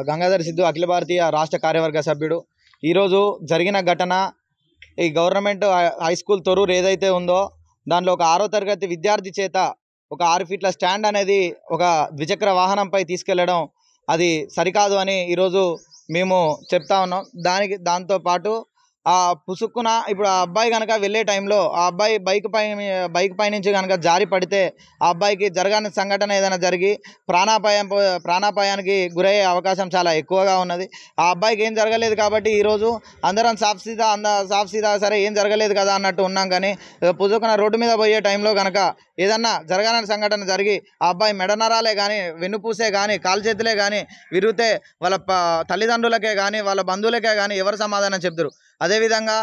గంగాధర్ సిద్ధు అఖిల భారతీయ రాష్ట్ర కార్యవర్గ సభ్యుడు. ఈరోజు జరిగిన ఘటన ఈ గవర్నమెంట్ హై స్కూల్ తొర్రూరు ఏదైతే ఉందో దానిలో ఒక 6వ తరగతి విద్యార్థి చేత ఒక 6 ఫీట్ల స్టాండ్ అనేది ఒక ద్విచక్ర వాహనంపై తీసుకెళ్లడం అది సరికాదు అని ఈరోజు మేము చెప్తా ఉన్నాం. దాంతో పాటు ఆ పుసుక్కున ఇప్పుడు ఆ అబ్బాయి కనుక వెళ్ళే టైంలో ఆ అబ్బాయి బైక్ పై నుంచి కనుక జారి పడితే ఆ అబ్బాయికి జరగని సంఘటన ఏదైనా జరిగి ప్రాణాపాయానికి గురయ్యే అవకాశం చాలా ఎక్కువగా ఉన్నది. ఆ అబ్బాయికి ఏం జరగలేదు కాబట్టి ఈరోజు అందరం సాఫ్ సీదా సరే ఏం జరగలేదు కదా అన్నట్టు ఉన్నాం. కానీ పుసుక్కున రోడ్డు మీద పోయే టైంలో కనుక ఏదన్నా జరగని సంఘటన జరిగి ఆ అబ్బాయి మెడనరాలే కానీ వెన్నుపూసే కానీ కాలు చేతులే కానీ విరిగితే వాళ్ళ తల్లిదండ్రులకే కానీ వాళ్ళ బంధువులకే కానీ ఎవరు సమాధానం చెప్తారు? అదేవిధంగా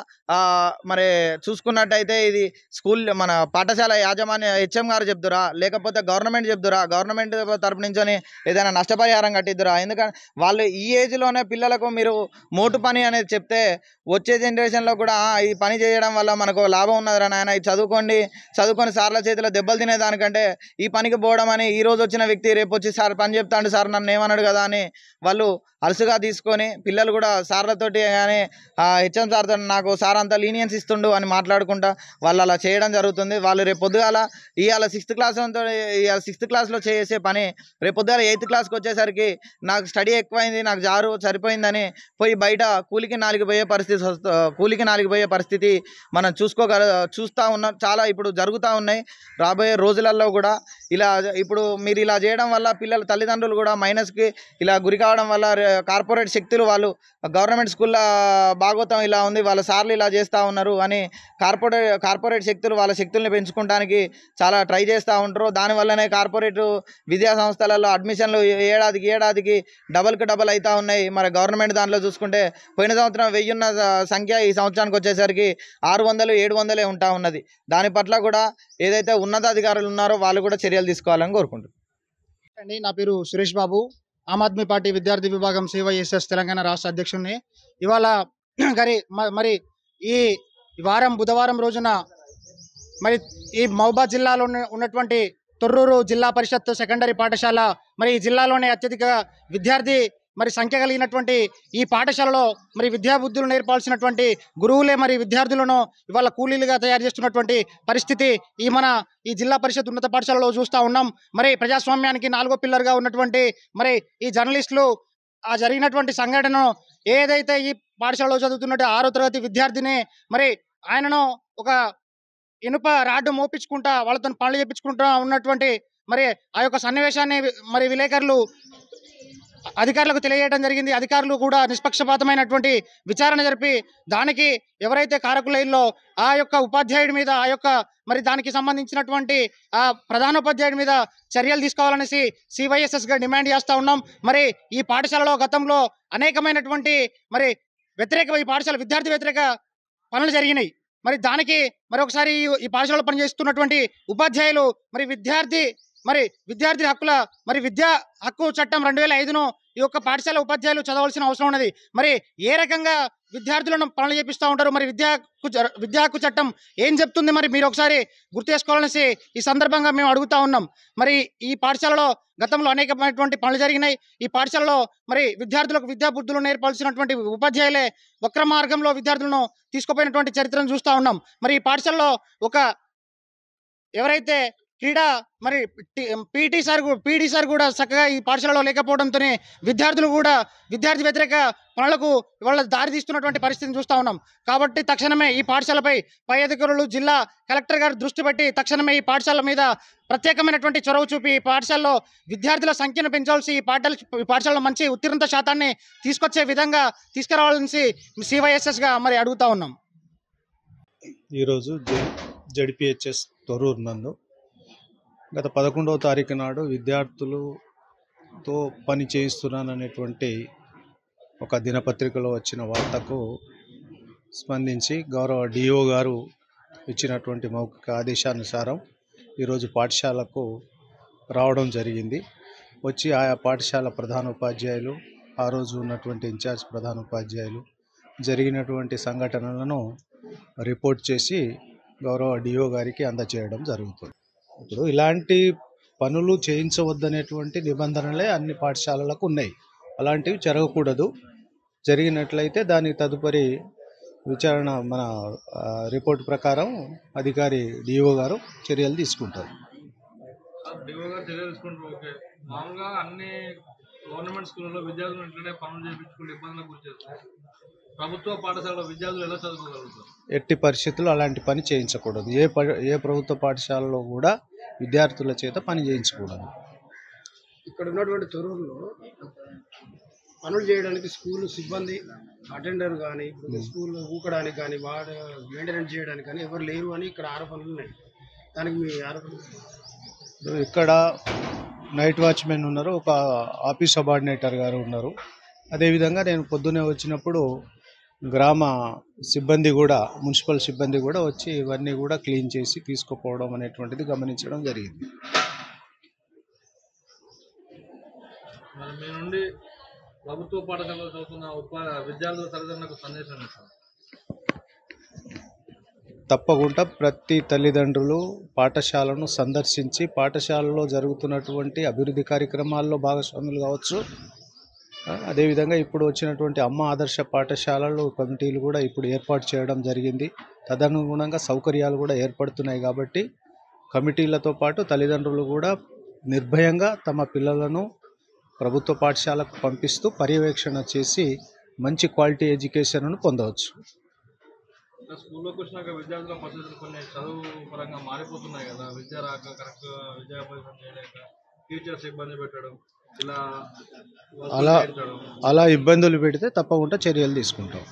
మరి చూసుకున్నట్టయితే ఇది స్కూల్ మన పాఠశాల యాజమాన్య హెచ్ఎం గారు చెప్తురా లేకపోతే గవర్నమెంట్ చెప్తురా? గవర్నమెంట్ తరపు నుంచి ఏదైనా నష్టపరిహారం కట్టిద్దురా? ఎందుకంటే వాళ్ళు ఈ ఏజ్లోనే పిల్లలకు మీరు మోటు పని అనేది చెప్తే వచ్చే జనరేషన్లో కూడా ఈ పని చేయడం వల్ల మనకు లాభం ఉన్నదిరా నాయన, ఇది చదువుకొని సార్ల చేతిలో దెబ్బలు తినేదానికంటే ఈ పనికి పోవడం అని ఈ రోజు వచ్చిన వ్యక్తి రేపు వచ్చి సార్ పని చెప్తాడు సార్ నన్ను ఏమన్నాడు కదా అని వాళ్ళు అలసుగా తీసుకొని పిల్లలు కూడా సార్లతోటి కానీ హెచ్ఎం సార్తో నాకు సార్ అంతా లీనియన్స్ ఇస్తుండు అని మాట్లాడుకుంటా వాళ్ళు అలా చేయడం జరుగుతుంది. వాళ్ళు రేపు పొద్దుగాల ఇవాళ 6th క్లాస్లో చేసే పని రేపు పొద్దుగాల 8th క్లాస్కి వచ్చేసరికి నాకు స్టడీ ఎక్కువైంది, నాకు జారు సరిపోయిందని పోయి బయట కూలికి నాలిగి పోయే పరిస్థితి మనం చూస్తూ ఉన్నాం. చాలా ఇప్పుడు జరుగుతూ ఉన్నాయి. రాబోయే రోజులలో కూడా ఇప్పుడు మీరు ఇలా చేయడం వల్ల పిల్లల తల్లిదండ్రులు కూడా మైనస్కి ఇలా గురి కావడం వల్ల కార్పొరేట్ శక్తులు వాళ్ళు గవర్నమెంట్ స్కూళ్ళ భాగవతం ఇలా ఉంది, వాళ్ళ సార్లు ఇలా చేస్తూ ఉన్నారు అని కార్పొరేట్ శక్తులు వాళ్ళ శక్తుల్ని పెంచుకోవడానికి చాలా ట్రై చేస్తూ ఉంటారు. దానివల్లనే కార్పొరేట్ విద్యా సంస్థలలో అడ్మిషన్లు ఏడాదికి డబల్ అవుతూ ఉన్నాయి. మరి గవర్నమెంట్ దాంట్లో చూసుకుంటే పోయిన సంవత్సరం 1000 ఉన్న సంఖ్య ఈ సంవత్సరానికి వచ్చేసరికి 600-700 ఉంటా ఉన్నది. దాని పట్ల కూడా ఏదైతే ఉన్నతాధికారులు ఉన్నారో వాళ్ళు కూడా చర్యలు తీసుకోవాలని కోరుకుంటున్నాను. నా పేరు సురేష్ బాబు, ఆమ్ ఆద్మీ పార్టీ విద్యార్థి విభాగం CYSS తెలంగాణ రాష్ట్ర అధ్యక్షుడిని. ఇవాళ మరి ఈ వారం బుధవారం రోజున మరి ఈ మహబూబాద్ జిల్లాలో ఉన్నటువంటి తొర్రూరు జిల్లా పరిషత్ సెకండరీ పాఠశాల మరి ఈ జిల్లాలోనే అత్యధిక విద్యార్థి మరి సంఖ్య కలిగినటువంటి ఈ పాఠశాలలో మరి విద్యాబుద్ధులు నేర్పాల్సినటువంటి గురువులే మరి విద్యార్థులను ఇవాళ కూలీలుగా తయారు చేస్తున్నటువంటి పరిస్థితి ఈ జిల్లా పరిషత్ ఉన్నత పాఠశాలలో చూస్తూ ఉన్నాం. మరి ప్రజాస్వామ్యానికి 4వ పిల్లర్గా ఉన్నటువంటి మరి ఈ జర్నలిస్టులు ఆ జరిగినటువంటి సంఘటనను ఏదైతే ఈ పాఠశాలలో చదువుతున్నట్టు 6వ తరగతి విద్యార్థిని మరి ఆయనను ఒక ఇనుప రాడ్డు మోపించుకుంటా వాళ్ళతో పనులు చేయించుకుంటా ఉన్నటువంటి మరి ఆ యొక్క సన్నివేశాన్ని మరి విలేకరులు అధికారులకు తెలియజేయడం జరిగింది. అధికారులు కూడా నిష్పక్షపాతమైనటువంటి విచారణ జరిపి దానికి ఎవరైతే కారకులైల్లో ఆ యొక్క ఉపాధ్యాయుడి మీద మరి దానికి సంబంధించినటువంటి ఆ ప్రధానోపాధ్యాయుడి మీద చర్యలు తీసుకోవాలనేసి CYSSగా డిమాండ్ చేస్తూ ఉన్నాం. మరి ఈ పాఠశాలలో గతంలో అనేకమైనటువంటి మరి ఈ పాఠశాల విద్యార్థి వ్యతిరేక పనులు జరిగినాయి. మరి దానికి మరొకసారి ఈ పాఠశాలలో పనిచేస్తున్నటువంటి ఉపాధ్యాయులు మరి విద్యార్థి హక్కుల విద్యా హక్కు చట్టం 2005ను ఈ యొక్క పాఠశాల ఉపాధ్యాయులు చదవాల్సిన అవసరం ఉన్నది. మరి ఏ రకంగా విద్యార్థులను పనులు చేపిస్తూ ఉంటారు? మరి విద్యా హక్కు చట్టం ఏం చెప్తుంది? మరి మీరు ఒకసారి గుర్తు చేసుకోవాలనేసి ఈ సందర్భంగా మేము అడుగుతా ఉన్నాం. మరి ఈ పాఠశాలలో గతంలో అనేకమైనటువంటి పనులు జరిగినాయి. ఈ పాఠశాలలో మరి విద్యార్థులకు విద్యాబుద్ధులు నేర్పాల్సినటువంటి ఉపాధ్యాయులే వక్ర మార్గంలో విద్యార్థులను తీసుకుపోయినటువంటి చరిత్రను చూస్తూ ఉన్నాం. మరి ఈ పాఠశాలలో ఎవరైతే క్రీడా మరి పీటీ సార్ కూడా చక్కగా ఈ పాఠశాలలో లేకపోవడంతోనే విద్యార్థులు కూడా విద్యార్థి వ్యతిరేక పనులకు వాళ్ళ దారి తీస్తున్నటువంటి పరిస్థితిని చూస్తూ ఉన్నాం. కాబట్టి తక్షణమే ఈ పాఠశాలపై పై అధికారులు జిల్లా కలెక్టర్ గారు దృష్టి పెట్టి తక్షణమే ఈ పాఠశాల మీద ప్రత్యేకమైనటువంటి చొరవ చూపి ఈ పాఠశాలలో విద్యార్థుల సంఖ్యను పెంచాల్సి ఈ పాఠశాలలో మంచి ఉత్తీర్ణత శాతాన్ని తీసుకొచ్చే విధంగా తీసుకురావాల్సి CYSSగా మరి అడుగుతా ఉన్నాం. ఈరోజు JDPHS తొర్రూరు నందు గత 11వ తారీఖు నాడు విద్యార్థులతో పని చేయిస్తున్నాననేటువంటి ఒక దినపత్రికలో వచ్చిన వార్తకు స్పందించి గౌరవ DO గారు ఇచ్చినటువంటి మౌఖిక ఆదేశానుసారం ఈరోజు పాఠశాలకు రావడం జరిగింది. వచ్చి ఆయా పాఠశాల ప్రధానోపాధ్యాయులు ఆ రోజు ఉన్నటువంటి ఇన్ఛార్జ్ ప్రధానోపాధ్యాయులు జరిగినటువంటి సంఘటనలను రిపోర్ట్ చేసి గౌరవ DO గారికి అందజేయడం జరుగుతుంది. ఇప్పుడు ఇలాంటి పనులు చేయించవద్దనేటువంటి నిబంధనలే అన్ని పాఠశాలలకు ఉన్నాయి. అలాంటివి జరగకూడదు. జరిగినట్లయితే దానికి తదుపరి విచారణ మన రిపోర్ట్ ప్రకారం అధికారి డిఓ గారు చర్యలు తీసుకుంటారు. డిఓ గారు చర్యలు తీసుకుంటారు. ఓకే, మామూలుగా అన్ని గవర్నమెంట్ స్కూళ్ళలో విద్యార్థులు ఇంట్లోనే పనులు చేయించుకుంటే ఇబ్బందులకు గురి చేస్తారు. ప్రభుత్వ పాఠశాలలో విద్యార్థులు ఎలా చదువుకోగలుగుతారు? ఎట్టి పరిస్థితుల్లో అలాంటి పని చేయించకూడదు. ఏ ప్రభుత్వ పాఠశాలలో కూడా విద్యార్థుల చేత పని చేయించకూడదు. ఇక్కడ ఉన్నటువంటి తొర్రూరులో పనులు చేయడానికి స్కూల్ సిబ్బంది అటెండర్ కానీ స్కూల్ ఊకడానికి కానీ వాడు మెయింటెనెన్స్ చేయడానికి కానీ ఎవరు లేరు అని ఇక్కడ ఆరోపణలు ఉన్నాయి. దానికి మీ ఆరోపణ? ఇక్కడ నైట్ వాచ్మెన్ ఉన్నారు, ఒక ఆఫీస్ సబార్డినేటర్ గారు ఉన్నారు. అదేవిధంగా నేను పొద్దున్నే వచ్చినప్పుడు గ్రామ సిబ్బంది కూడా, మున్సిపల్ సిబ్బంది కూడా వచ్చి ఇవన్నీ కూడా క్లీన్ చేసి తీసుకుపోవడం అనేటువంటిది గమనించడం జరిగింది. మరి మీ నుండి ప్రభుత్వ పాఠశాలలో చదువుతున్న విద్యార్థుల తల్లిదండ్రులకు సందేశం ఇస్తారు. తప్పకుండా ప్రతి తల్లిదండ్రులు పాఠశాలను సందర్శించి పాఠశాలలో జరుగుతున్నటువంటి అభివృద్ధి కార్యక్రమాల్లో భాగస్వాములు కావచ్చు. అదేవిధంగా ఇప్పుడు వచ్చినటువంటి అమ్మ ఆదర్శ పాఠశాలలు కమిటీలు కూడా ఇప్పుడు ఏర్పాటు చేయడం జరిగింది. తదనుగుణంగా సౌకర్యాలు కూడా ఏర్పడుతున్నాయి. కాబట్టి కమిటీలతో పాటు తల్లిదండ్రులు కూడా నిర్భయంగా తమ పిల్లలను ప్రభుత్వ పాఠశాలకు పంపిస్తూ పర్యవేక్షణ చేసి మంచి క్వాలిటీ ఎడ్యుకేషన్ను పొందవచ్చు. స్కూల్లోకి వచ్చినాక విద్యార్థుల పరిస్థితులు కొన్ని చదువు పరంగా మారిపోతున్నాయి కదా, విద్య రాక కరెక్ట్ విద్యాభ్యాసం చేయలేక టీచర్స్ ఇబ్బంది పెట్టడం, ఇలా అలా ఇబ్బందులు పెడితే తప్పకుండా చర్యలు తీసుకుంటాం.